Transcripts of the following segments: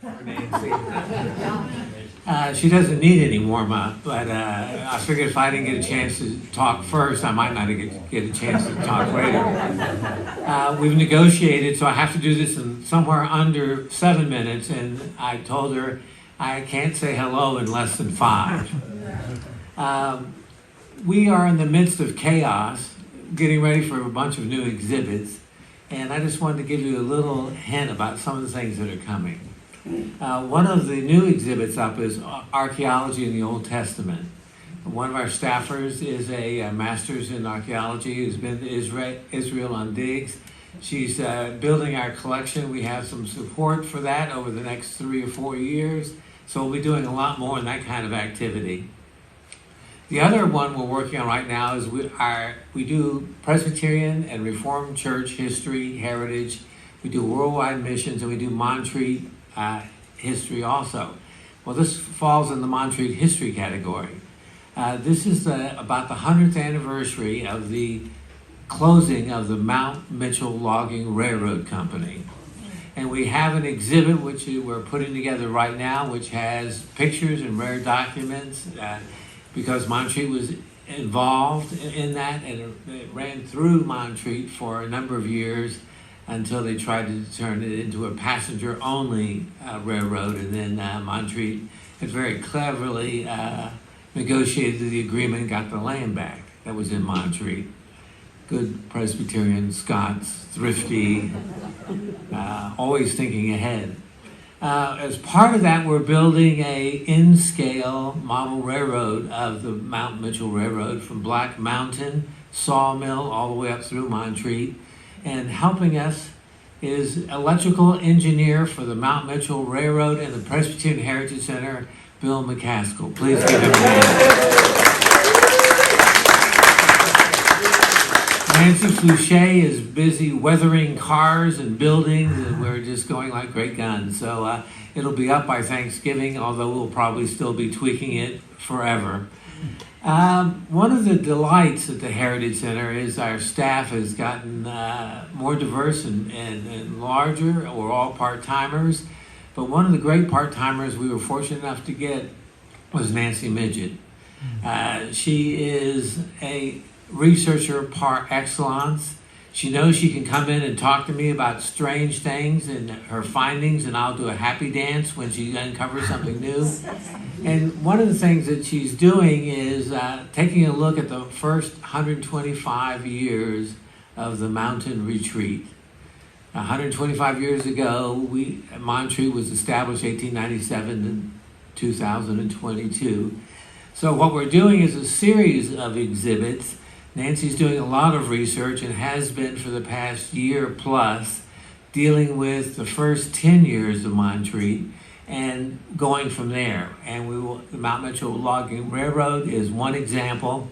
for Nancy. She doesn't need any warm-up, but I figured if I didn't get a chance to talk first, I might not get a chance to talk later. We've negotiated, so I have to do this in somewhere under 7 minutes, and I told her I can't say hello in less than 5. We are in the midst of chaos, getting ready for a bunch of new exhibits, and I just wanted to give you a little hint about some of the things that are coming. One of the new exhibits up is archaeology in the Old Testament. One of our staffers is a master's in archaeology who's been to Israel on digs. She's building our collection. We have some support for that over the next 3 or 4 years. So we'll be doing a lot more in that kind of activity. The other one we're working on right now is we do Presbyterian and Reformed Church history, heritage. We do worldwide missions, and we do Montreat history also. Well, this falls in the Montreat history category. This is about the 100th anniversary of the closing of the Mount Mitchell Logging Railroad Company. And we have an exhibit which we're putting together right now, which has pictures and rare documents, because Montreat was involved in that, and it ran through Montreat for a number of years until they tried to turn it into a passenger-only railroad, and then Montreat had very cleverly negotiated the agreement and got the land back that was in Montreat. Good Presbyterian Scots, thrifty, always thinking ahead. As part of that, we're building a in-scale model railroad of the Mount Mitchell Railroad from Black Mountain Sawmill all the way up through Montreat. And helping us is electrical engineer for the Mount Mitchell Railroad and the Presbyterian Heritage Center, Bill McCaskill. Please give him a hand. Nancy Flouché is busy weathering cars and buildings, and we're just going like great guns. So it'll be up by Thanksgiving, although we'll probably still be tweaking it forever. One of the delights at the Heritage Center is our staff has gotten more diverse and larger. We're all part-timers, but one of the great part-timers we were fortunate enough to get was Nancy Midgette. She is a researcher par excellence. She knows she can come in and talk to me about strange things and her findings, and I'll do a happy dance when she uncovers something new. And one of the things that she's doing is taking a look at the first 125 years of the mountain retreat. 125 years ago, Montreat was established 1897 to 2022. So what we're doing is a series of exhibits. Nancy's doing a lot of research and has been for the past year plus, dealing with the first 10 years of Montreat and going from there. And the Mount Mitchell Logging Railroad is one example.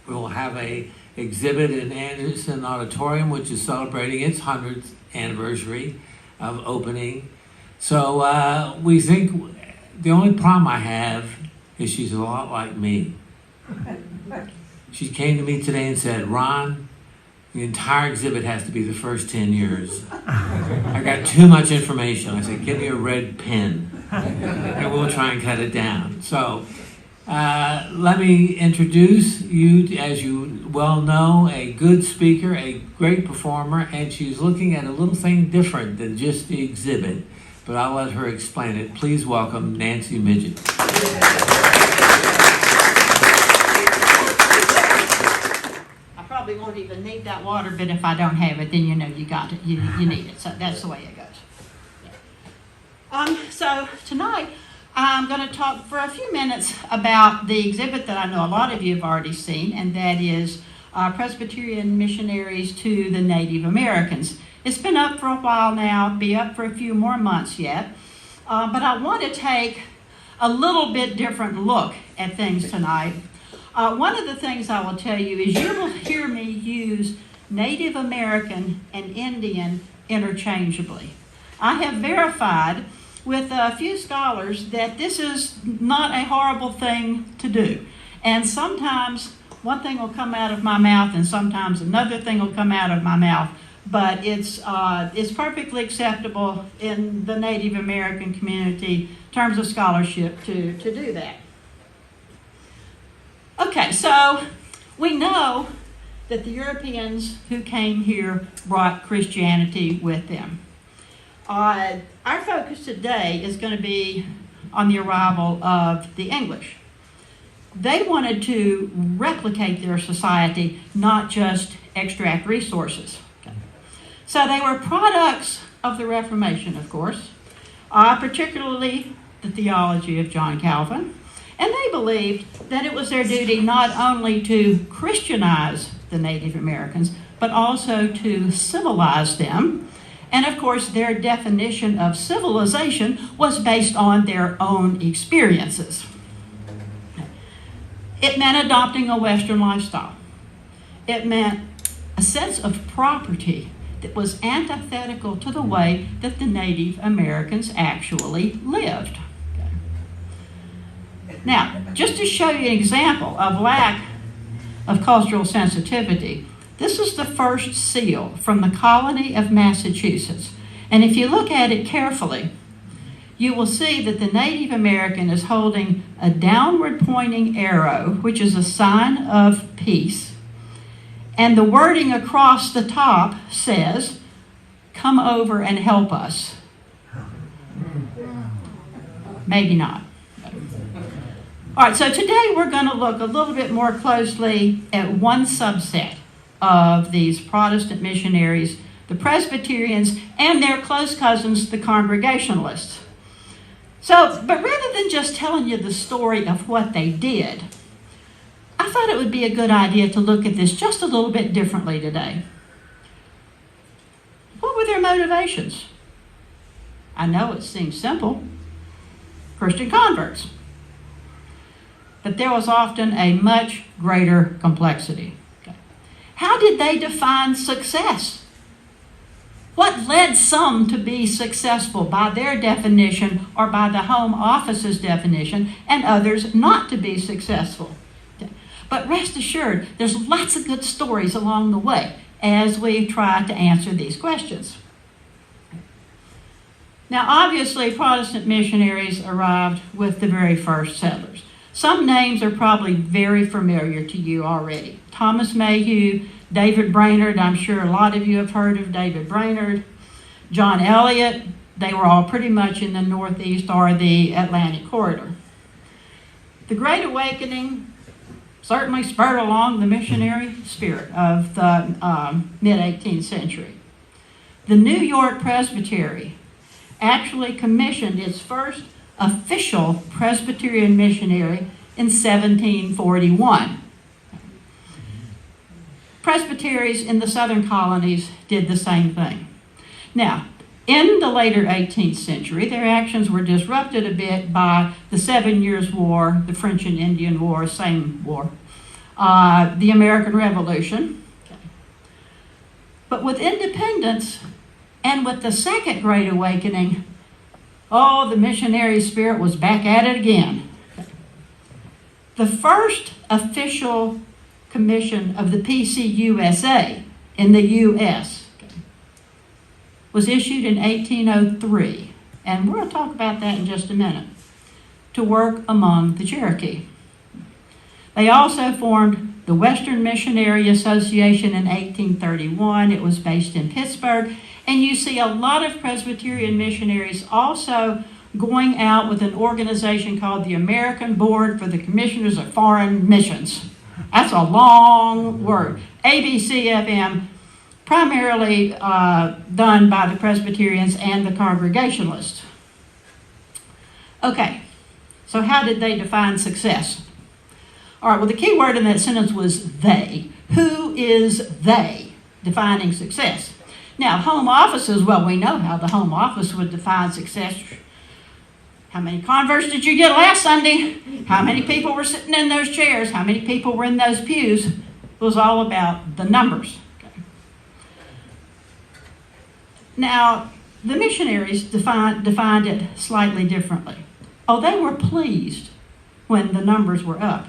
We will have an exhibit in Anderson Auditorium, which is celebrating its 100th anniversary of opening. So we think the only problem I have is she's a lot like me. She came to me today and said, "Ron, the entire exhibit has to be the first 10 years. I got too much information." I said, "Give me a red pen, and we'll try and cut it down." So let me introduce you, as you well know, a good speaker, a great performer, and she's looking at a little thing different than just the exhibit, but I'll let her explain it. Please welcome Nancy Midgette. Probably won't even need that water, but if I don't have it, then you know you got it. You need it. So that's the way it goes. Yeah. So tonight I'm going to talk for a few minutes about the exhibit that I know a lot of you have already seen, and that is Presbyterian missionaries to the Native Americans. It's been up for a while now, be up for a few more months yet, but I want to take a little bit different look at things tonight. One of the things I will tell you is you will hear me use Native American and Indian interchangeably. I have verified with a few scholars that this is not a horrible thing to do. And sometimes one thing will come out of my mouth and sometimes another thing will come out of my mouth. but it's perfectly acceptable in the Native American community in terms of scholarship to do that. Okay, so we know that the Europeans who came here brought Christianity with them. Our focus today is going to be on the arrival of the English. They wanted to replicate their society, not just extract resources. Okay. So they were products of the Reformation, of course, particularly the theology of John Calvin. And they believed that it was their duty not only to Christianize the Native Americans, but also to civilize them. And of course, their definition of civilization was based on their own experiences. It meant adopting a Western lifestyle. It meant a sense of property that was antithetical to the way that the Native Americans actually lived. Now, just to show you an example of lack of cultural sensitivity, this is the first seal from the colony of Massachusetts. And if you look at it carefully, you will see that the Native American is holding a downward pointing arrow, which is a sign of peace. And the wording across the top says, "Come over and help us." Maybe not. All right, so today we're going to look a little bit more closely at one subset of these Protestant missionaries, the Presbyterians, and their close cousins, the Congregationalists. So, but rather than just telling you the story of what they did, I thought it would be a good idea to look at this just a little bit differently today. What were their motivations? I know it seems simple. Christian converts. But there was often a much greater complexity. Okay. How did they define success? What led some to be successful by their definition or by the Home Office's definition, and others not to be successful? Okay. But rest assured, there's lots of good stories along the way as we try to answer these questions. Now, obviously, Protestant missionaries arrived with the very first settlers. Some names are probably very familiar to you already. Thomas Mayhew, David Brainerd, I'm sure a lot of you have heard of David Brainerd. John Eliot, they were all pretty much in the Northeast or the Atlantic corridor. The Great Awakening certainly spurred along the missionary spirit of the mid-18th century. The New York Presbytery actually commissioned its first official Presbyterian missionary in 1741. Presbyteries in the southern colonies did the same thing. Now, in the later 18th century, their actions were disrupted a bit by the 7 Years' War, the French and Indian War, same war, the American Revolution. But with independence and with the Second Great Awakening, the missionary spirit was back at it again. The first official commission of the PCUSA in the U.S. was issued in 1803, and we're going to talk about that in just a minute, to work among the Cherokee. They also formed the Western Missionary Association in 1831. It was based in Pittsburgh. And you see a lot of Presbyterian missionaries also going out with an organization called the American Board for the Commissioners of Foreign Missions. That's a long word. ABCFM, primarily done by the Presbyterians and the Congregationalists. Okay, so how did they define success? All right, well, the key word in that sentence was they. Who is they defining success? Now, home offices, well, we know how the home office would define success. How many converts did you get last Sunday? How many people were sitting in those chairs? How many people were in those pews? It was all about the numbers. Okay. Now, the missionaries defined it slightly differently. Oh, they were pleased when the numbers were up.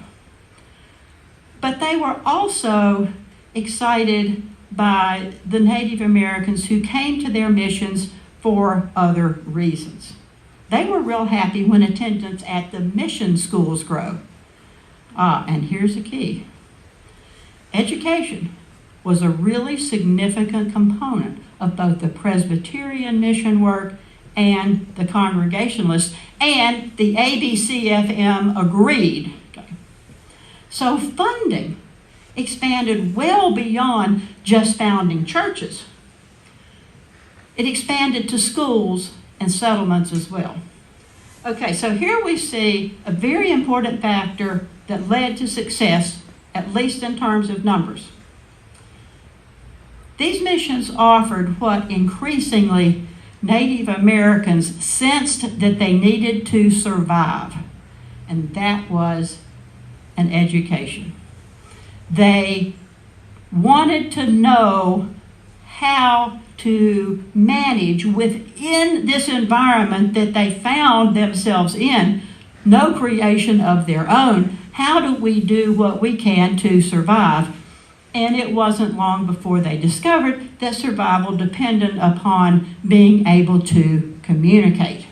But they were also excited by the Native Americans who came to their missions for other reasons. They were real happy when attendance at the mission schools grew. And here's the key. Education was a really significant component of both the Presbyterian mission work and the Congregationalists, and the ABCFM agreed. Okay. So funding expanded well beyond just founding churches. It expanded to schools and settlements as well. Okay, so here we see a very important factor that led to success, at least in terms of numbers. These missions offered what increasingly Native Americans sensed that they needed to survive, and that was an education. They wanted to know how to manage within this environment that they found themselves in, no creation of their own. How do we do what we can to survive? And it wasn't long before they discovered that survival depended upon being able to communicate.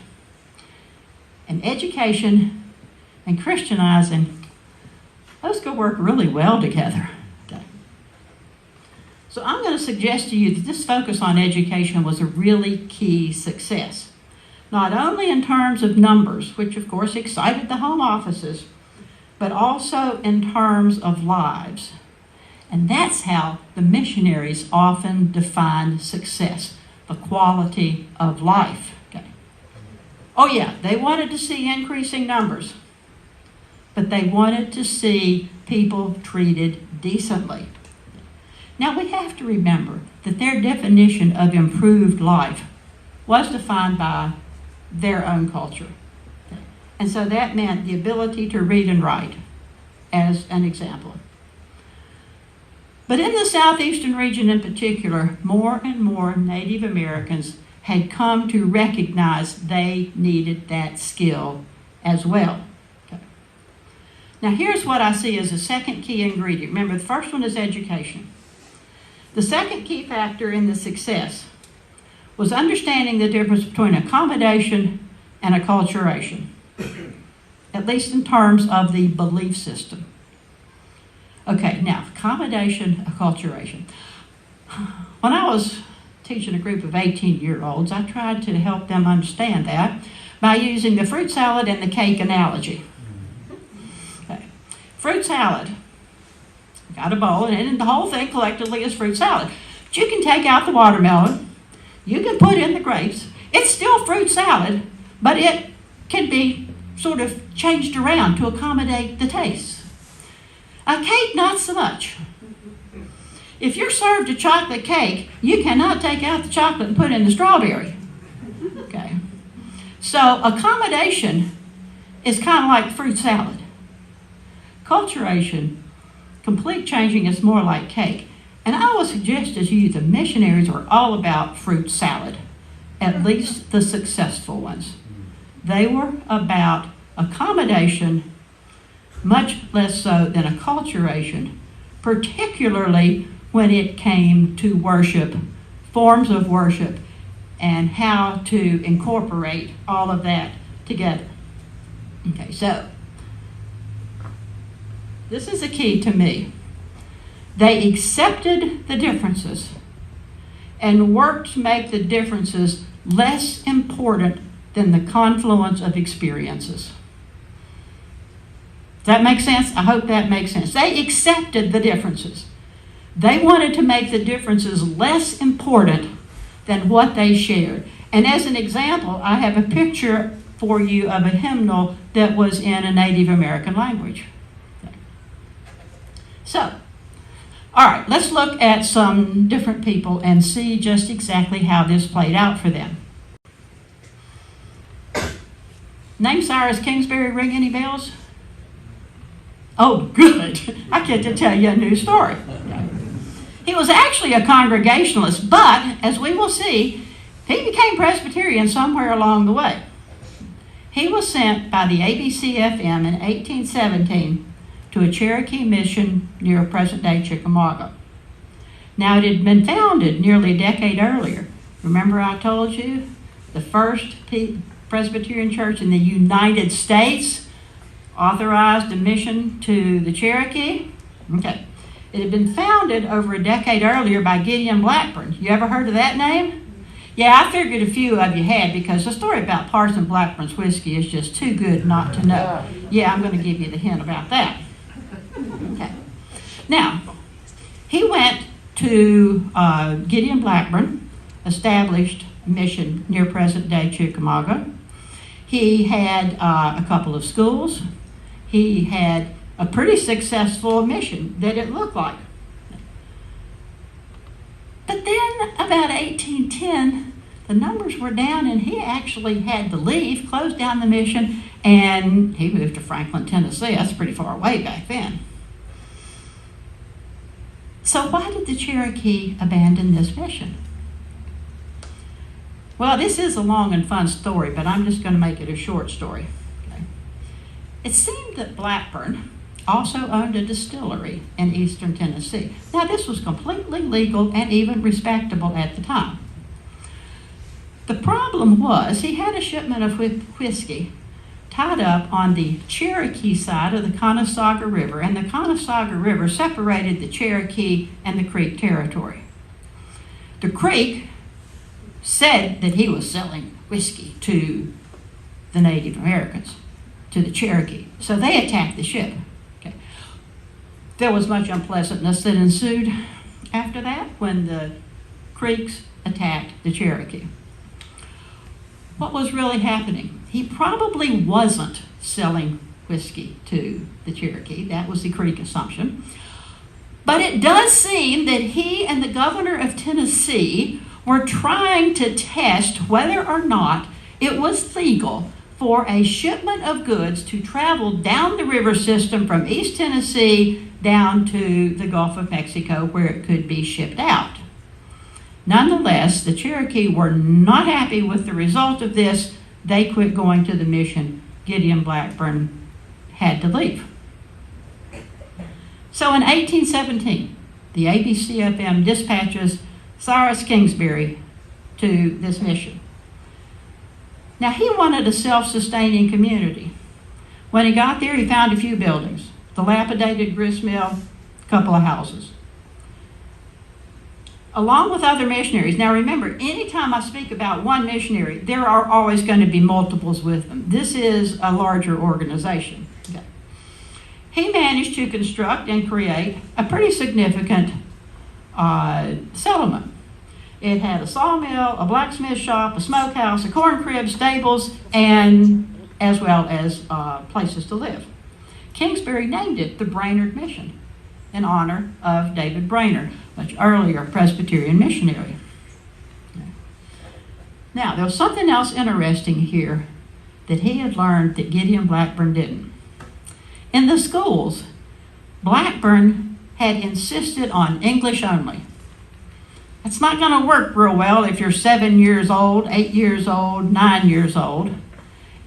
And education and Christianizing, those go work really well together. Okay. So I'm going to suggest to you that this focus on education was a really key success. Not only in terms of numbers, which of course excited the home offices, but also in terms of lives. And that's how the missionaries often defined success, the quality of life. Okay. Oh yeah, they wanted to see increasing numbers, but they wanted to see people treated decently. Now we have to remember that their definition of improved life was defined by their own culture. Okay. And so that meant the ability to read and write, as an example. But in the southeastern region in particular, more and more Native Americans had come to recognize they needed that skill as well. Okay. Now here's what I see as a second key ingredient. Remember, the first one is education. The second key factor in the success was understanding the difference between accommodation and acculturation, at least in terms of the belief system. Okay, now, accommodation, acculturation. When I was teaching a group of 18-year-olds, I tried to help them understand that by using the fruit salad and the cake analogy. Okay. Fruit salad. Got a bowl, and the whole thing collectively is fruit salad. But you can take out the watermelon, you can put in the grapes. It's still fruit salad, but it can be sort of changed around to accommodate the taste. A cake, not so much. If you're served a chocolate cake, you cannot take out the chocolate and put in the strawberry. Okay. So accommodation is kind of like fruit salad. Acculturation, complete changing, is more like cake. And I would suggest to you the missionaries are all about fruit salad, at least the successful ones. They were about accommodation, much less so than acculturation, particularly when it came to worship, forms of worship, and how to incorporate all of that together. Okay, so this is a key to me. They accepted the differences and worked to make the differences less important than the confluence of experiences. Does that make sense? I hope that makes sense. They accepted the differences. They wanted to make the differences less important than what they shared. And as an example, I have a picture for you of a hymnal that was in a Native American language. So, all right, let's look at some different people and see just exactly how this played out for them. Name Cyrus Kingsbury ring any bells? Oh, good. I get to tell you a new story. He was actually a Congregationalist, but as we will see, he became Presbyterian somewhere along the way. He was sent by the ABCFM in 1817 to a Cherokee mission near present-day Chickamauga. Now, it had been founded nearly a decade earlier. Remember I told you? The first Presbyterian church in the United States authorized a mission to the Cherokee. Okay. It had been founded over a decade earlier by Gideon Blackburn. You ever heard of that name? Yeah, I figured a few of you had, because the story about Parson Blackburn's whiskey is just too good not to know. Yeah, I'm going to give you the hint about that. Okay. Now, he went to Gideon Blackburn, established a mission near present-day Chickamauga. He had a couple of schools. He had a pretty successful mission that it looked like. But then about 1810, the numbers were down and he actually had to leave, close down the mission, and he moved to Franklin, Tennessee. That's pretty far away back then. So why did the Cherokee abandon this mission? Well, this is a long and fun story, but I'm just going to make it a short story. Okay. It seemed that Blackburn also owned a distillery in eastern Tennessee. Now, this was completely legal and even respectable at the time. The problem was he had a shipment of whiskey tied up on the Cherokee side of the Conasauga River, and the Conasauga River separated the Cherokee and the Creek territory. The Creek said that he was selling whiskey to the Native Americans, to the Cherokee, so they attacked the ship. Okay. There was much unpleasantness that ensued after that when the Creeks attacked the Cherokee. What was really happening? He probably wasn't selling whiskey to the Cherokee. That was the Creek assumption. But it does seem that he and the governor of Tennessee were trying to test whether or not it was legal for a shipment of goods to travel down the river system from East Tennessee down to the Gulf of Mexico, where it could be shipped out. Nonetheless, the Cherokee were not happy with the result of this. They quit going to the mission. Gideon Blackburn had to leave. So in 1817, the ABCFM dispatches CYRUS Kingsbury to this mission. Now, he wanted a self-sustaining community. When he got there, he found a few buildings, dilapidated grist mill, a couple of houses, along with other missionaries. Now remember, anytime I speak about one missionary, there are always going to be multiples with them. This is a larger organization. Okay. He managed to construct and create a pretty significant settlement. It had a sawmill, a blacksmith shop, a smokehouse, a corn crib, stables, and as well as places to live. Kingsbury named it the Brainerd Mission in honor of David Brainerd, much earlier Presbyterian missionary. Now, there was something else interesting here that he had learned that Gideon Blackburn didn't. In the schools, Blackburn had insisted on English only. It's not going to work real well if you're 7 years old, 8 years old, 9 years old.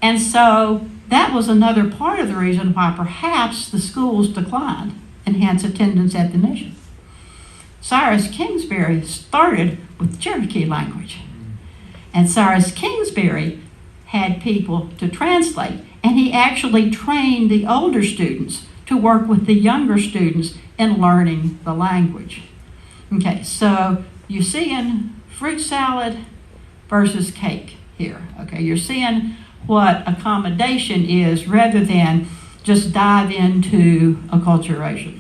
And so that was another part of the reason why perhaps the schools declined enhance attendance at the mission. CYRUS Kingsbury started with the Cherokee language. And CYRUS Kingsbury had people to translate, and he actually trained the older students to work with the younger students in learning the language. Okay, so you're seeing fruit salad versus cake here. Okay, you're seeing what accommodation is rather than just dive into acculturation.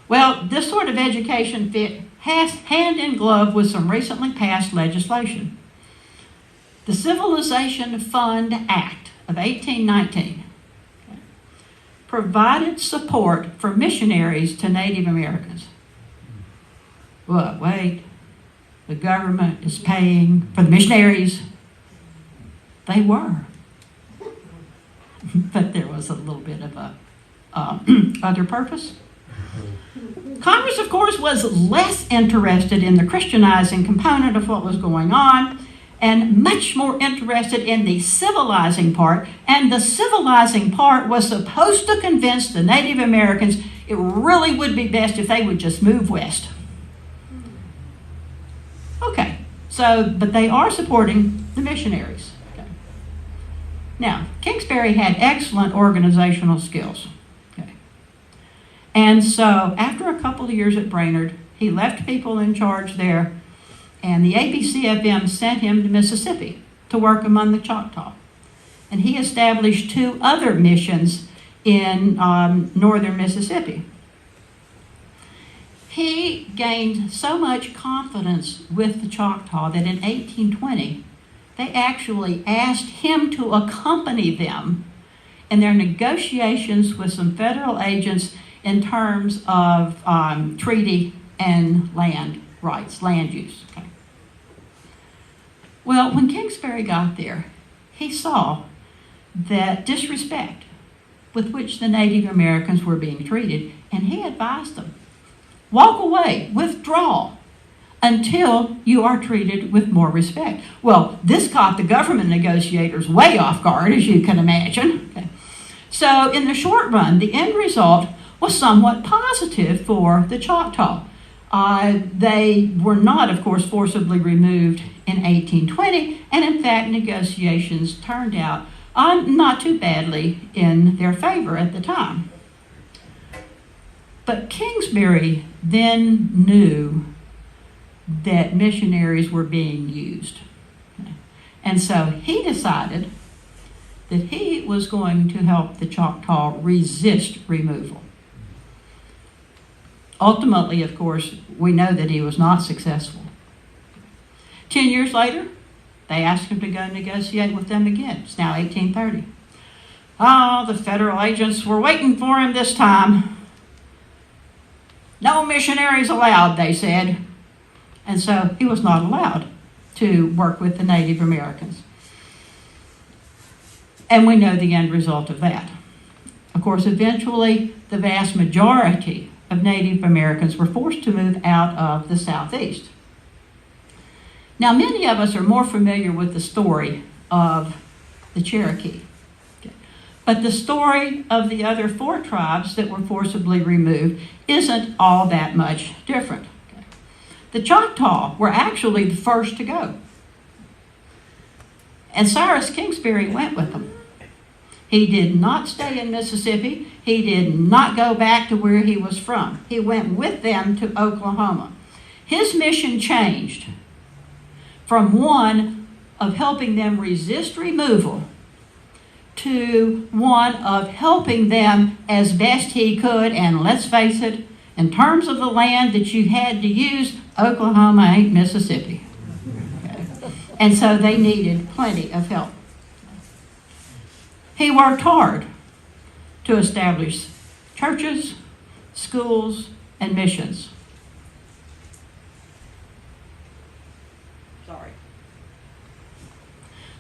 Well, this sort of education fit hand in glove with some recently passed legislation. The Civilization Fund Act of 1819 provided support for missionaries to Native Americans. What, wait, the government is paying for the missionaries? They were. But there was a little bit of a other purpose. Congress, of course, was less interested in the Christianizing component of what was going on and much more interested in the civilizing part. And the civilizing part was supposed to convince the Native Americans, it really would be best if they would just move west. Okay, so, but they are supporting the missionaries. Okay. Now, Kingsbury had excellent organizational skills. Okay. And so, after a couple of years at Brainerd, he left people in charge there, and the ABCFM sent him to Mississippi to work among the Choctaw. And he established 2 other missions in northern Mississippi. He gained so much confidence with the Choctaw that in 1820, they actually asked him to accompany them in their negotiations with some federal agents in terms of treaty and land rights, land use. Okay. Well, when Kingsbury got there, he saw that disrespect with which the Native Americans were being treated, and he advised them, walk away, withdraw, until you are treated with more respect. Well, this caught the government negotiators way off guard, as you can imagine. Okay. So in the short run, the end result was somewhat positive for the Choctaw. They were not, of course, forcibly removed in 1820, and in fact, negotiations turned out not too badly in their favor at the time. But Kingsbury then knew that missionaries were being used. And so he decided that he was going to help the Choctaw resist removal. Ultimately, of course, we know that he was not successful. 10 years later, they asked him to go negotiate with them again. It's now 1830. Oh, the federal agents were waiting for him this time. No missionaries allowed, they said. And so he was not allowed to work with the Native Americans. And we know the end result of that. Of course, eventually, the vast majority of Native Americans were forced to move out of the Southeast. Now, many of us are more familiar with the story of the Cherokee. But the story of the other 4 tribes that were forcibly removed isn't all that much different. The Choctaw were actually the first to go. And Cyrus Kingsbury went with them. He did not stay in Mississippi. He did not go back to where he was from. He went with them to Oklahoma. His mission changed from one of helping them resist removal to one of helping them as best he could. And let's face it, in terms of the land that you had to use, Oklahoma ain't Mississippi. Okay. And so they needed plenty of help. He worked hard to establish churches, schools, and missions. Sorry.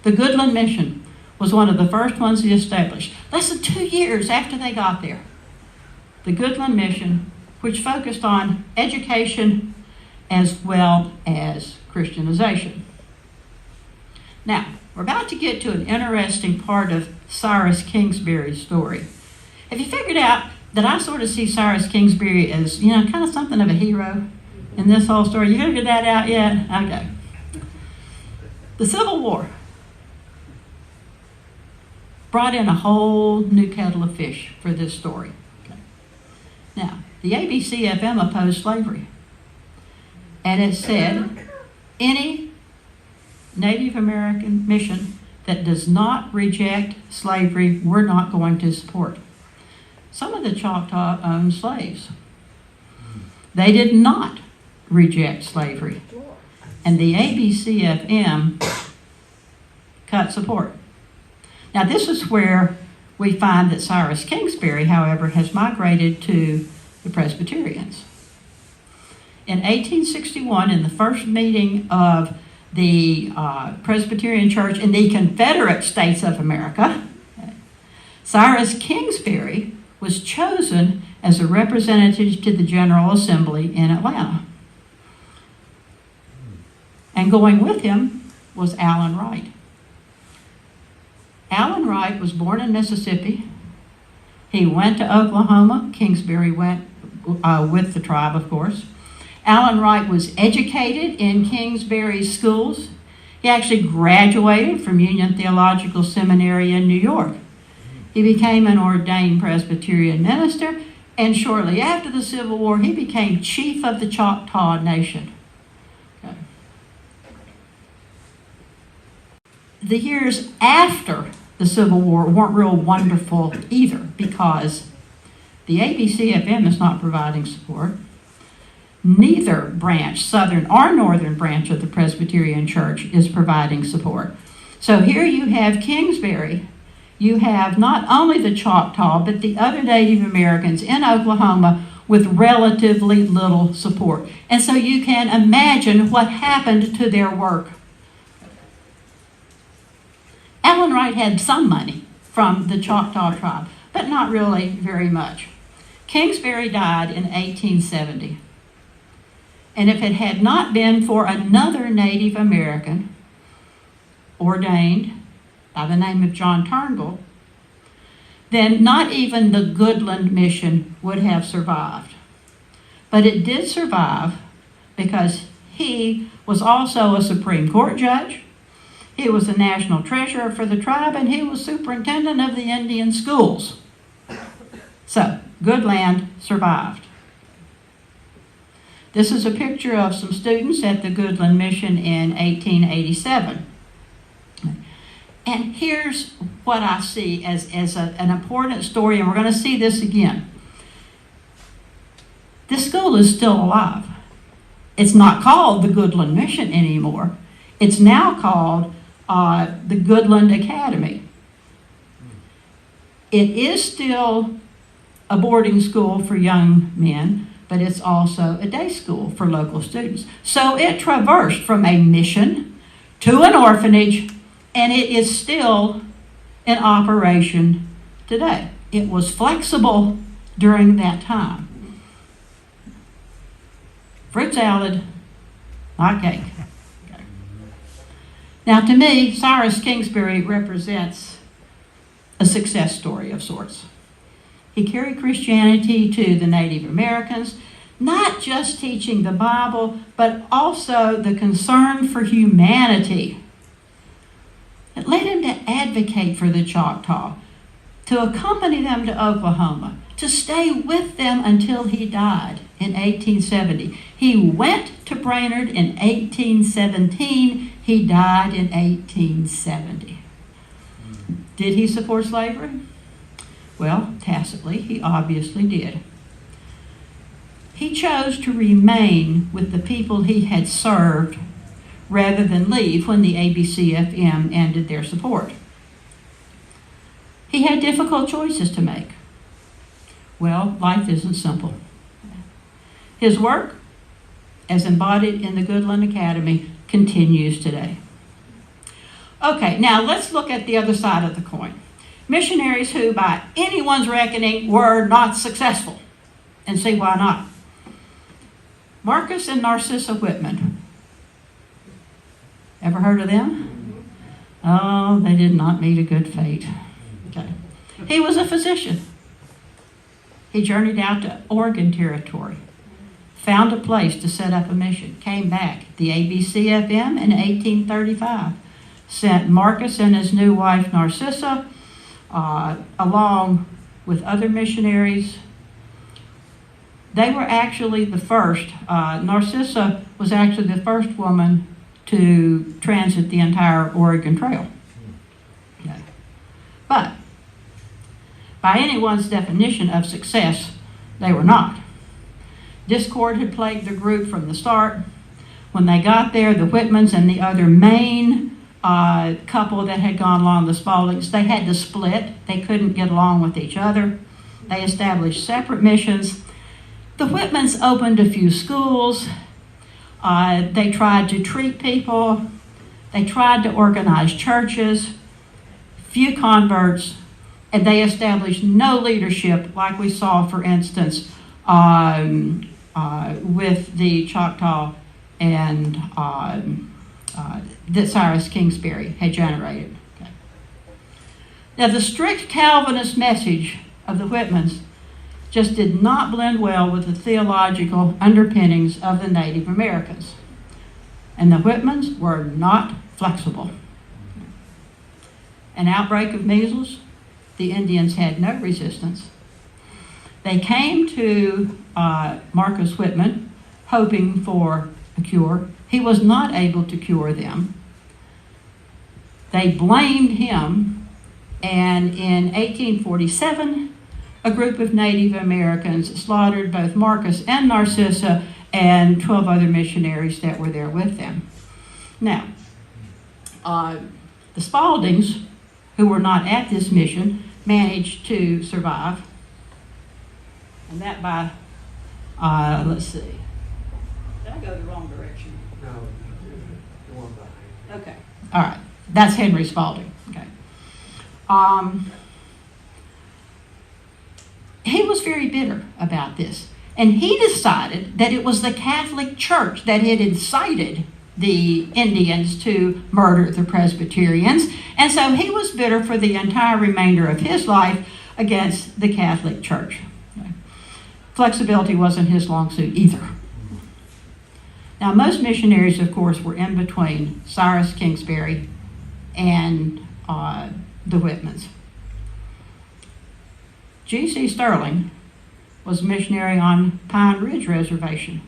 The Goodland Mission was one of the first ones he established, less than 2 years after they got there. The Goodland Mission, which focused on education as well as Christianization. Now, we're about to get to an interesting part of Cyrus Kingsbury's story. Have you figured out that I sort of see Cyrus Kingsbury as, kind of something of a hero in this whole story? You figured that out yet? Okay. The Civil War brought in a whole new kettle of fish for this story. Okay. Now, the ABCFM opposed slavery. And it said, any Native American mission that does not reject slavery, we're not going to support. Some of the Choctaw owned slaves. They did not reject slavery. And the ABCFM cut support. Now, this is where we find that Cyrus Kingsbury, however, has migrated to the Presbyterians. In 1861, in the first meeting of the Presbyterian Church in the Confederate States of America, Cyrus Kingsbury was chosen as a representative to the General Assembly in Atlanta. And going with him was Allen Wright. Allen Wright was born in Mississippi, He went to Oklahoma. Kingsbury went with the tribe, of course. Allen Wright was educated in Kingsbury schools. He actually graduated from Union Theological Seminary in New York. He became an ordained Presbyterian minister, and shortly after the Civil War, he became chief of the Choctaw Nation. Okay. The years after the Civil War weren't real wonderful either, because the ABCFM is not providing support. Neither branch, southern or northern branch of the Presbyterian Church, is providing support. So here you have Kingsbury. You have not only the Choctaw, but the other Native Americans in Oklahoma with relatively little support. And so you can imagine what happened to their work. Allen Wright had some money from the Choctaw tribe, but not really very much. Kingsbury died in 1870. And if it had not been for another Native American ordained by the name of John Turnbull, then not even the Goodland mission would have survived. But it did survive because he was also a Supreme Court judge, he was the national treasurer for the tribe, and he was superintendent of the Indian schools. So, Goodland survived. This is a picture of some students at the Goodland Mission in 1887. And here's what I see as an important story, and we're going to see this again. This school is still alive. It's not called the Goodland Mission anymore. It's now called the Goodland Academy. It is still a boarding school for young men, but it's also a day school for local students. So it traversed from a mission to an orphanage, and it is still in operation today. It was flexible during that time. Fruit salad, not cake. Okay. Now to me, Cyrus Kingsbury represents a success story of sorts. He carried Christianity to the Native Americans, not just teaching the Bible, but also the concern for humanity. It led him to advocate for the Choctaw, to accompany them to Oklahoma, to stay with them until he died in 1870. He went to Brainerd in 1817. He died in 1870. Did he support slavery? Well, tacitly, he obviously did. He chose to remain with the people he had served rather than leave when the ABCFM ended their support. He had difficult choices to make. Well, life isn't simple. His work, as embodied in the Goodland Academy, continues today. Okay, now let's look at the other side of the coin. Missionaries who, by anyone's reckoning, were not successful, and see why not. Marcus and Narcissa Whitman. Ever heard of them? Oh, they did not meet a good fate. Okay. He was a physician. He journeyed out to Oregon Territory, found a place to set up a mission, came back. The ABCFM in 1835 sent Marcus and his new wife Narcissa along with other missionaries. They were actually the first. Narcissa was actually the first woman to transit the entire Oregon Trail. Okay. But by anyone's definition of success, they were not. Discord had plagued the group from the start. When they got there, the Whitmans and the other main couple that had gone along, the Spauldings, they had to split. They couldn't get along with each other. They established separate missions. The Whitmans opened a few schools. They tried to treat people. They tried to organize churches. Few converts. And they established no leadership like we saw, for instance, with the Choctaw and that Cyrus Kingsbury had generated. Okay. Now, the strict Calvinist message of the Whitmans just did not blend well with the theological underpinnings of the Native Americans. And the Whitmans were not flexible. An outbreak of measles, the Indians had no resistance. They came to Marcus Whitman hoping for a cure. He was not able to cure them. They blamed him, and in 1847, a group of Native Americans slaughtered both Marcus and Narcissa and 12 other missionaries that were there with them. Now, the Spaldings, who were not at this mission, managed to survive. And that by, let's see. Did I go the wrong direction? No, the one behind. Okay, all right. That's Henry Spalding. Okay. He was very bitter about this. And he decided that it was the Catholic Church that had incited the Indians to murder the Presbyterians. And so he was bitter for the entire remainder of his life against the Catholic Church. Okay. Flexibility wasn't his long suit either. Now, most missionaries, of course, were in between CYRUS, KINGSBURY, and the Whitmans. G.C. Sterling was a missionary on Pine Ridge Reservation.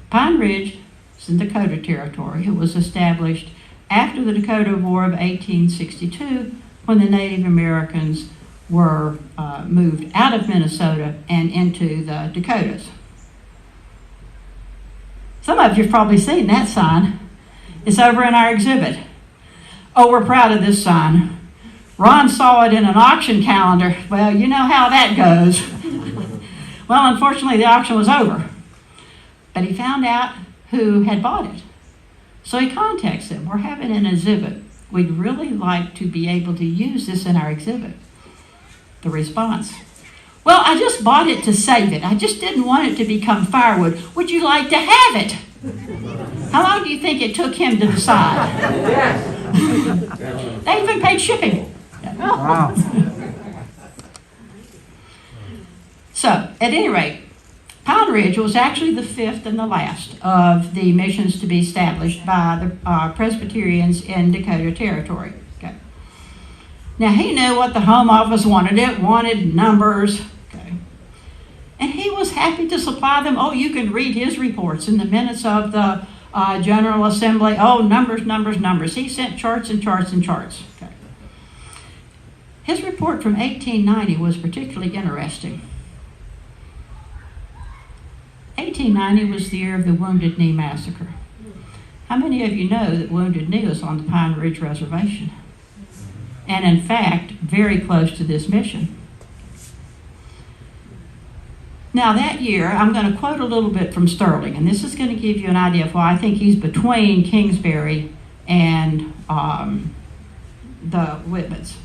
Pine Ridge is in Dakota Territory. It was established after the Dakota War of 1862 when the Native Americans were moved out of Minnesota and into the Dakotas. Some of you have probably seen that sign. It's over in our exhibit. Oh, we're proud of this sign. Ron saw it in an auction calendar. Well, you know how that goes. Well, unfortunately, the auction was over. But he found out who had bought it. So he contacts them. We're having an exhibit. We'd really like to be able to use this in our exhibit. The response: well, I just bought it to save it. I just didn't want it to become firewood. Would you like to have it? How long do you think it took him to decide? They even paid shipping. Wow. So, at any rate, Pine Ridge was actually the fifth and the last of the missions to be established by the Presbyterians in Dakota Territory. Okay. Now, he knew what the Home Office wanted. It wanted numbers. Okay. And he was happy to supply them. Oh, you can read his reports in the minutes of the General Assembly. Oh, numbers, numbers, numbers. He sent charts and charts and charts. Okay. His report from 1890 was particularly interesting. 1890 was the year of the Wounded Knee Massacre. How many of you know that Wounded Knee was on the Pine Ridge Reservation? And in fact, very close to this mission. Now that year, I'm going to quote a little bit from Sterling, and this is going to give you an idea of why I think he's between KINGSBURY and the Whitmans.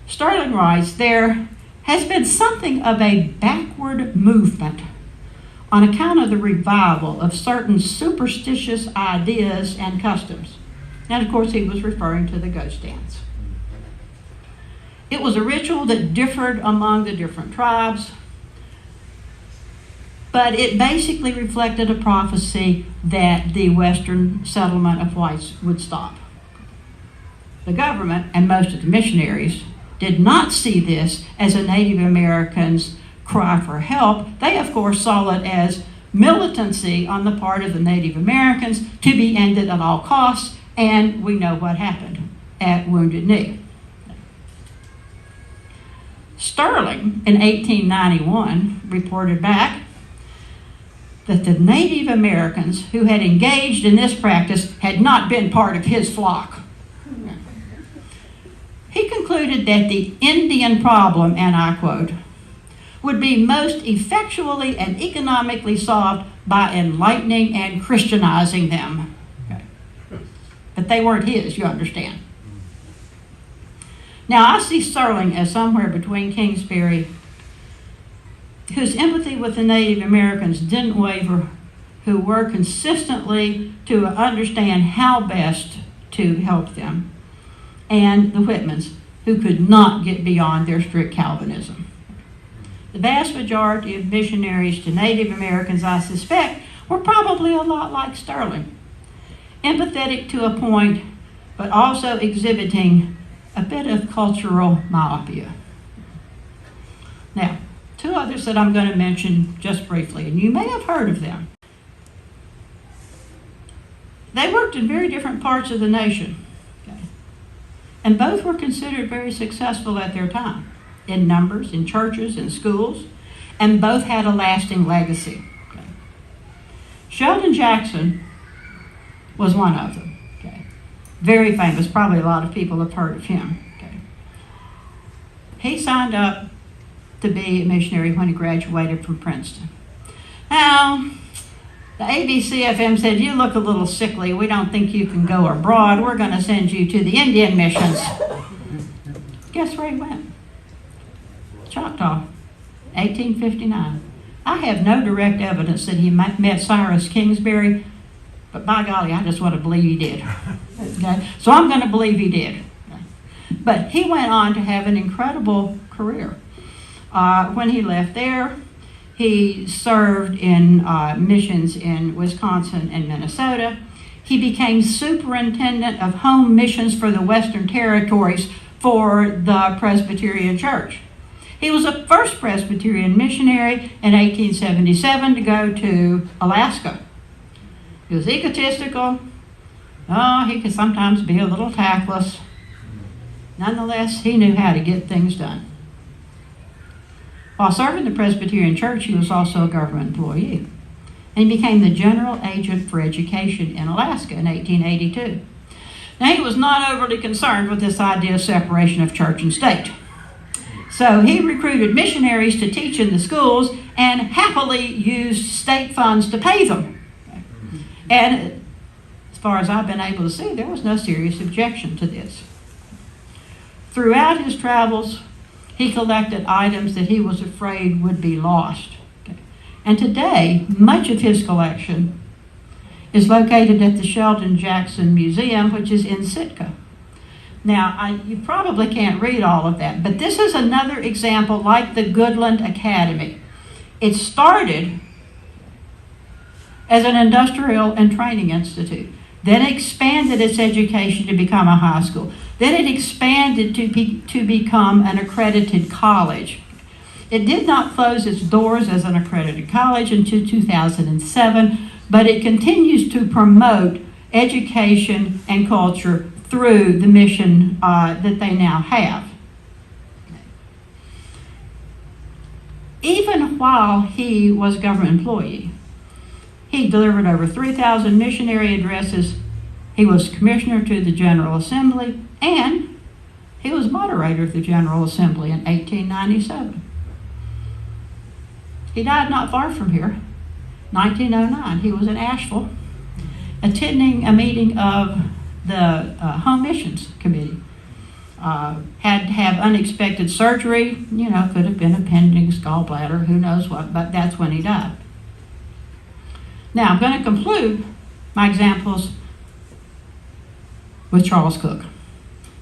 Sterling writes, there has been something of a backward movement on account of the revival of certain superstitious ideas and customs. And of course, he was referring to the ghost dance. It was a ritual that differed among the different tribes, but it basically reflected a prophecy that the Western settlement of whites would stop. The government and most of the missionaries did not see this as a Native American's cry for help. They, of course, saw it as militancy on the part of the Native Americans to be ended at all costs, and we know what happened at Wounded Knee. Sterling, in 1891, reported back that the Native Americans who had engaged in this practice had not been part of his flock. He concluded that the Indian problem, and I quote, would be most effectually and economically solved by enlightening and Christianizing them. Okay. But they weren't his, you understand. Now, I see Sterling as somewhere between KINGSBURY, whose empathy with the Native Americans didn't waver, who worked consistently to understand how best to help them, and the Whitmans, who could not get beyond their strict Calvinism. The vast majority of missionaries to Native Americans, I suspect, were probably a lot like Sterling, empathetic to a point, but also exhibiting a bit of cultural myopia. Now, two others that I'm going to mention just briefly, and you may have heard of them. They worked in very different parts of the nation, okay? And both were considered very successful at their time, in numbers, in churches, in schools, and both had a lasting legacy. Okay? Sheldon Jackson was one of them. Okay? Very famous, probably a lot of people have heard of him. Okay? He signed up to be a missionary when he graduated from Princeton. Now, the ABCFM said, "You look a little sickly. We don't think you can go abroad. We're going to send you to the Indian missions." Guess where he went? Choctaw, 1859. I have no direct evidence that he met CYRUS Kingsbury, but by golly, I just want to believe he did. Okay? So I'm going to believe he did. Okay? But he went on to have an incredible career. When he left there, he served in missions in Wisconsin and Minnesota. He became superintendent of home missions for the Western Territories for the Presbyterian Church. He was the first Presbyterian missionary in 1877 to go to Alaska. He was egotistical. Oh, he could sometimes be a little tactless. Nonetheless, he knew how to get things done. While serving the Presbyterian Church, he was also a government employee. And he became the general agent for education in Alaska in 1882. Now, he was not overly concerned with this idea of separation of church and state. So he recruited missionaries to teach in the schools and happily used state funds to pay them. And as far as I've been able to see, there was no serious objection to this. Throughout his travels, he collected items that he was afraid would be lost. Okay. And today, much of his collection is located at the Sheldon Jackson Museum, which is in Sitka. Now, you probably can't read all of that, but this is another example like the Goodland Academy. It started as an industrial and training institute. Then it expanded its education to become a high school. Then it expanded to become an accredited college. It did not close its doors as an accredited college until 2007, but it continues to promote education and culture through the mission that they now have. Even while he was a government employee, he delivered over 3,000 missionary addresses. He was commissioner to the General Assembly, and he was moderator of the General Assembly in 1897. He died not far from here, 1909. He was in Asheville, attending a meeting of the Home Missions Committee. Had to have unexpected surgery, could have been appendix, gallbladder, who knows what, but that's when he died. Now, I'm going to conclude my examples with Charles Cook.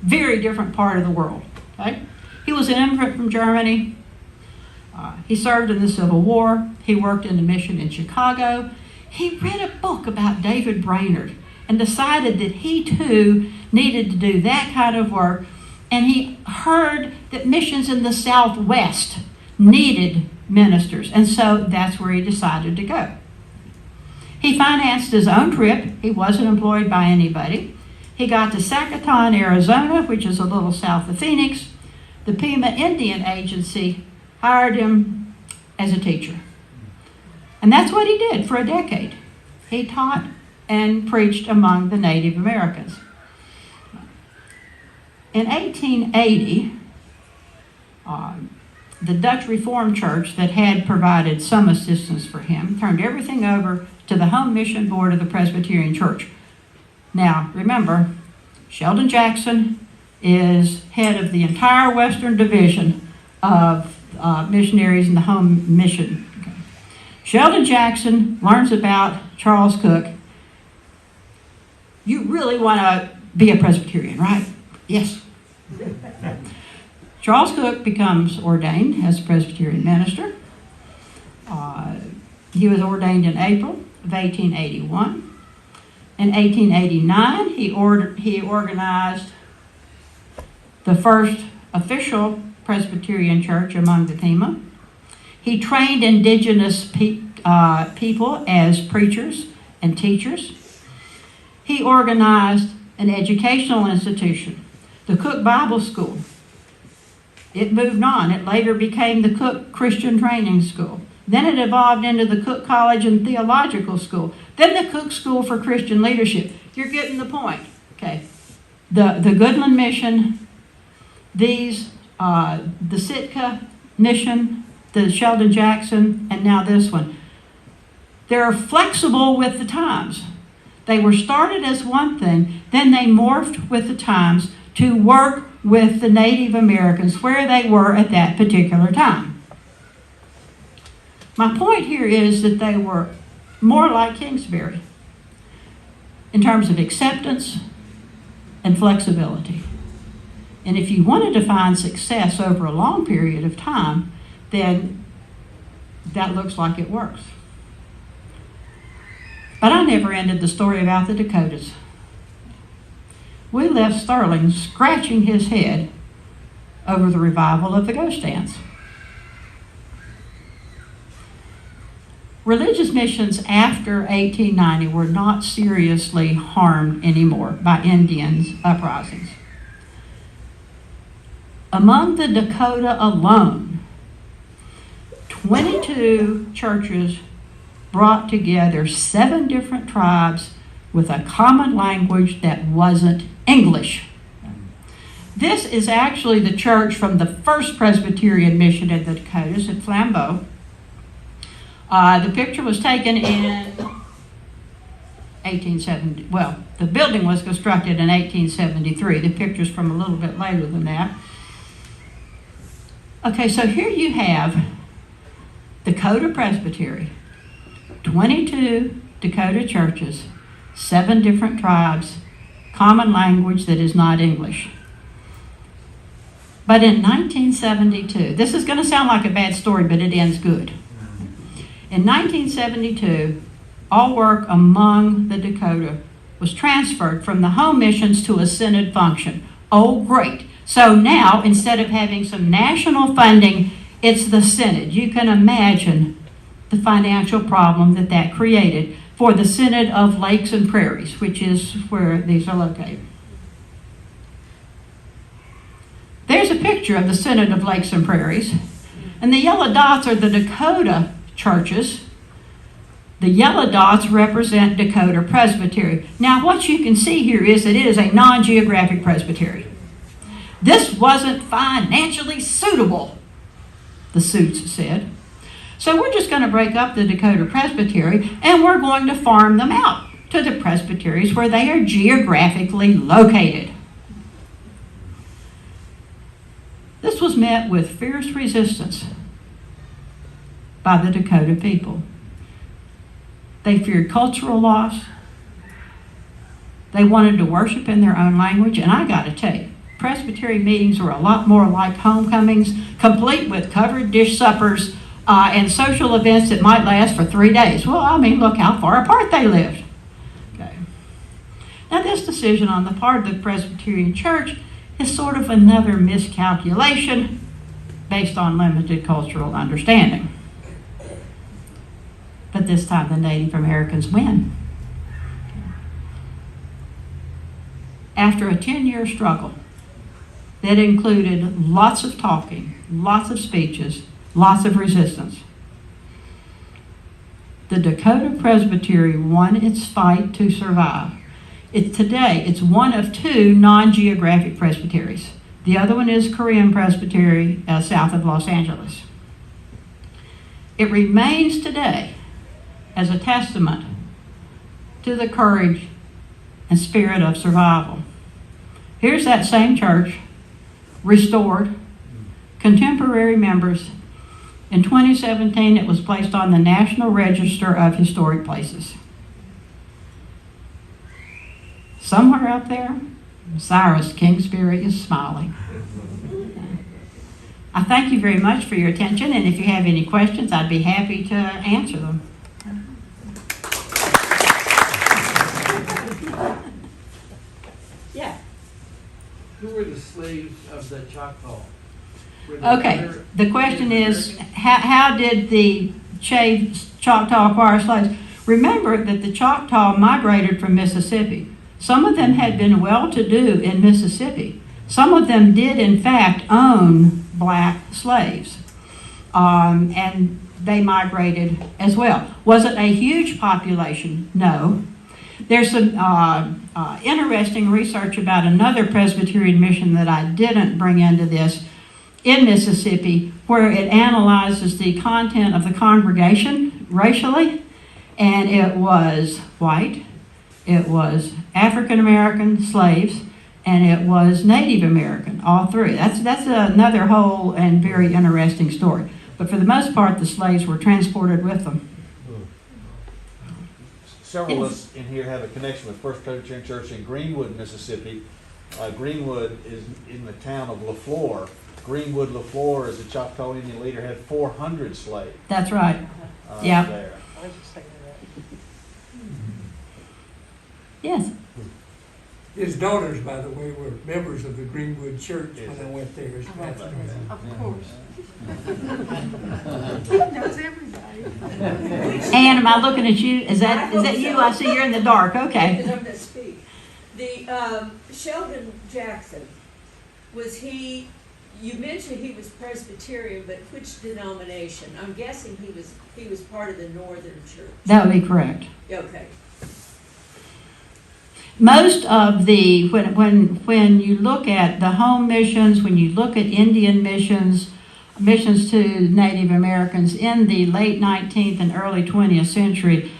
Very different part of the world. Okay? He was an immigrant from Germany. He served in the Civil War. He worked in the mission in Chicago. He read a book about David Brainerd and decided that he too needed to do that kind of work. And he heard that missions in the Southwest needed ministers. And so that's where he decided to go. He financed his own trip. He wasn't employed by anybody. He got to SACATON, Arizona, which is a little south of Phoenix. The Pima Indian Agency hired him as a teacher. And that's what he did for a decade. He taught and preached among the Native Americans. In 1880, the Dutch Reformed Church that had provided some assistance for him turned everything over to the Home Mission Board of the Presbyterian Church. Now, remember, Sheldon Jackson is head of the entire Western Division of missionaries in the Home Mission. Okay. Sheldon Jackson learns about Charles Cook. You really want to be a Presbyterian, right? Yes. Charles Cook becomes ordained as a Presbyterian minister. He was ordained in April of 1881. In 1889, he organized the first official Presbyterian church among the Pima. He trained indigenous people as preachers and teachers. He organized an educational institution, the Cook Bible School. It moved on. It later became the Cook Christian Training School. Then it evolved into the Cook College and Theological School. Then the Cook School for Christian Leadership. You're getting the point. Okay. The Goodland mission, these, the Sitka mission, the Sheldon Jackson, and now this one. They're flexible with the times. They were started as one thing, then they morphed with the times to work with the Native Americans where they were at that particular time. My point here is that they were more like Kingsbury in terms of acceptance and flexibility. And if you want to define success over a long period of time, then that looks like it works. But I never ended the story about the Dakotas. We left Sterling scratching his head over the revival of the ghost dance. Religious missions after 1890 were not seriously harmed anymore by Indians' uprisings. Among the Dakota alone, 22 churches brought together 7 different tribes with a common language that wasn't English. This is actually the church from the first Presbyterian mission in the Dakotas at FLANDREAU. The picture was taken in 1870. Well, the building was constructed in 1873. The picture's from a little bit later than that. Okay, so here you have Dakota Presbytery, 22 Dakota churches, 7 different tribes, common language that is not English. But in 1972, this is going to sound like a bad story, but it ends good. In 1972, all work among the Dakota was transferred from the home missions to a synod function. Oh, great. So now, instead of having some national funding, it's the synod. You can imagine the financial problem that created for the Synod of Lakes and Prairies, which is where these are located. There's a picture of the Synod of Lakes and Prairies, and the yellow dots are the Dakota churches. The yellow dots represent Dakota Presbytery. Now, what you can see here is that it is a non-geographic presbytery. This wasn't financially suitable, the suits said. So we're just going to break up the Dakota Presbytery and we're going to farm them out to the presbyteries where they are geographically located. This was met with fierce resistance by the Dakota people. They feared cultural loss. They wanted to worship in their own language, and I got to tell you, Presbyterian meetings were a lot more like homecomings, complete with covered dish suppers and social events that might last for 3 days. Well, I mean, look how far apart they lived. Okay. Now, this decision on the part of the Presbyterian Church is sort of another miscalculation based on limited cultural understanding. But this time the Native Americans win. After a 10-year struggle that included lots of talking, lots of speeches, lots of resistance, the Dakota Presbytery won its fight to survive. Today, it's one of 2 non-geographic presbyteries. The other one is Korean Presbytery south of Los Angeles. It remains today as a testament to the courage and spirit of survival. Here's that same church, restored, contemporary members. In 2017, it was placed on the National Register of Historic Places. Somewhere out there, CYRUS, Kingsbury is smiling. I thank you very much for your attention, and if you have any questions, I'd be happy to answer them. Yeah. Who were the slaves of the Choctaw? Were they Okay, other the question Native is, Americans? how did the Choctaw acquire slaves? Remember that the Choctaw migrated from Mississippi. Some of them had been well-to-do in Mississippi. Some of them did, in fact, own black slaves. And they migrated as well. Was it a huge population? No. There's some interesting research about another Presbyterian mission that I didn't bring into this in Mississippi, where it analyzes the content of the congregation racially, and it was white, it was African American slaves, and it was Native American, all three. That's another whole and very interesting story. But for the most part, the slaves were transported with them. Several of us in here have a connection with First Presbyterian Church in Greenwood, Mississippi. Greenwood is in the town of LaFleur. Greenwood, LaFleur, as a Choctaw Indian leader, had 400 slaves. That's right. Yeah. There. Yes. His daughters, by the way, were members of the Greenwood Church when I went there. Of course. Knows everybody. Ann, am I looking at you? Is that you? I see you're in the dark. Okay. Because I'm going to speak. The Sheldon Jackson, was he? You mentioned he was Presbyterian, but which denomination? I'm guessing he was part of the Northern Church. That would be correct. Okay. Most of the, when you look at the home missions, when you look at Indian missions, missions to Native Americans in the late 19th and early 20th century,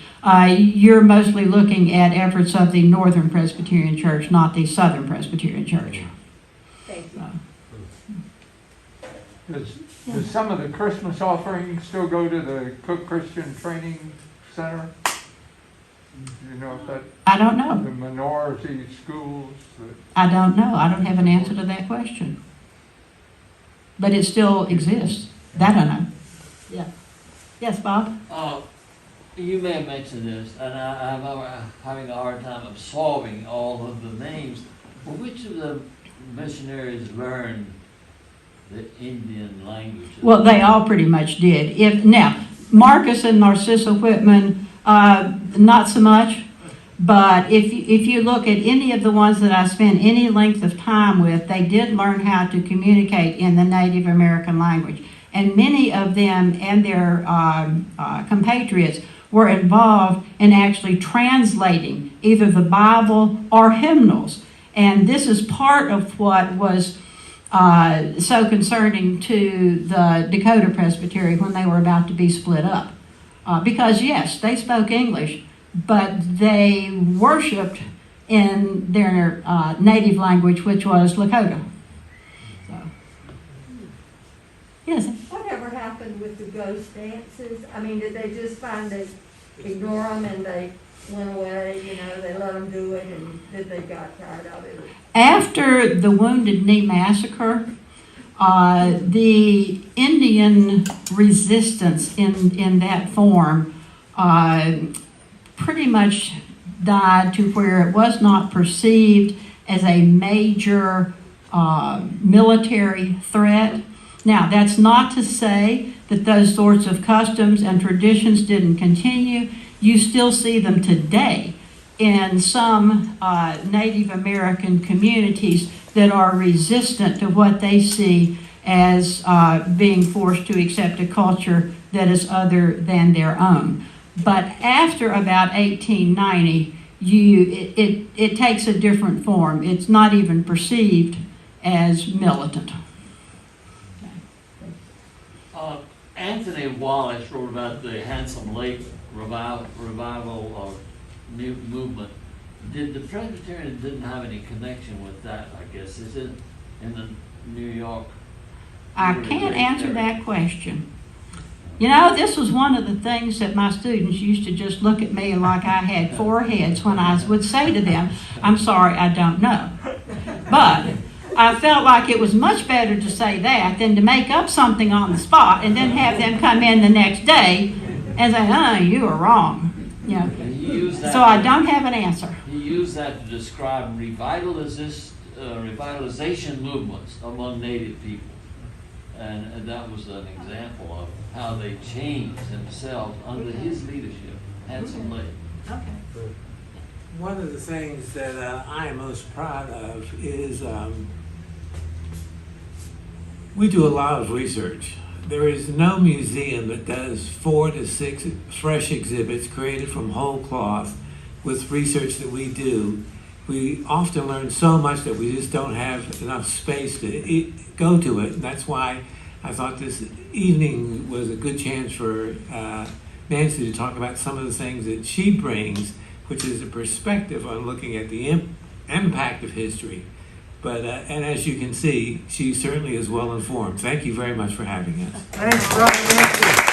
you're mostly looking at efforts of the Northern Presbyterian Church, not the Southern Presbyterian Church. Thank you. Does some of the Christmas offerings still go to the Cook Christian Training Center? Do you know if that, I don't know. the minority schools? I don't know. I don't have an answer to that question. But it still exists. That I know. Yeah. Yes, Bob? You may have mentioned this, and I'm having a hard time absorbing all of the names. Well, which of the missionaries learned the Indian language? Well, they all pretty much did. Now, Marcus and Narcissa Whitman, not so much. But if you look at any of the ones that I spent any length of time with, they did learn how to communicate in the Native American language. And many of them and their compatriots were involved in actually translating either the Bible or hymnals. And this is part of what was so concerning to the Dakota Presbytery when they were about to be split up. Because yes, they spoke English, but they worshipped in their native language, which was Lakota. So, yes. Whatever happened with the ghost dances? I mean, did they just find they ignore them and they went away? You know, they let them do it, and did they got tired of it? After the Wounded Knee Massacre, the Indian resistance in that form pretty much died to where it was not perceived as a major military threat. Now, that's not to say that those sorts of customs and traditions didn't continue. You still see them today in some Native American communities that are resistant to what they see as being forced to accept a culture that is other than their own. But after about 1890, it takes a different form. It's not even perceived as militant. Anthony Wallace wrote about the Handsome Lake revival or new movement. Did the Presbyterians didn't have any connection with that, I guess? Is it in the New York? I can't answer that question. You know, this was one of the things that my students used to just look at me like I had four heads when I would say to them, I'm sorry, I don't know. But I felt like it was much better to say that than to make up something on the spot and then have them come in the next day and say, oh, you were wrong. You know, And he used that. so I don't have an answer. He used that to describe revitalization movements among Native people. And that was an example of how they changed themselves under his leadership, Handsome Lake. Okay. One of the things that I am most proud of is we do a lot of research. There is no museum that does 4 to 6 fresh exhibits created from whole cloth with research that we do. We often learn so much that we just don't have enough space to go to it. And that's why I thought this evening was a good chance for Nancy to talk about some of the things that she brings, which is a perspective on looking at the impact of history. But, and as you can see, she certainly is well informed. Thank you very much for having us. Thanks, Brian.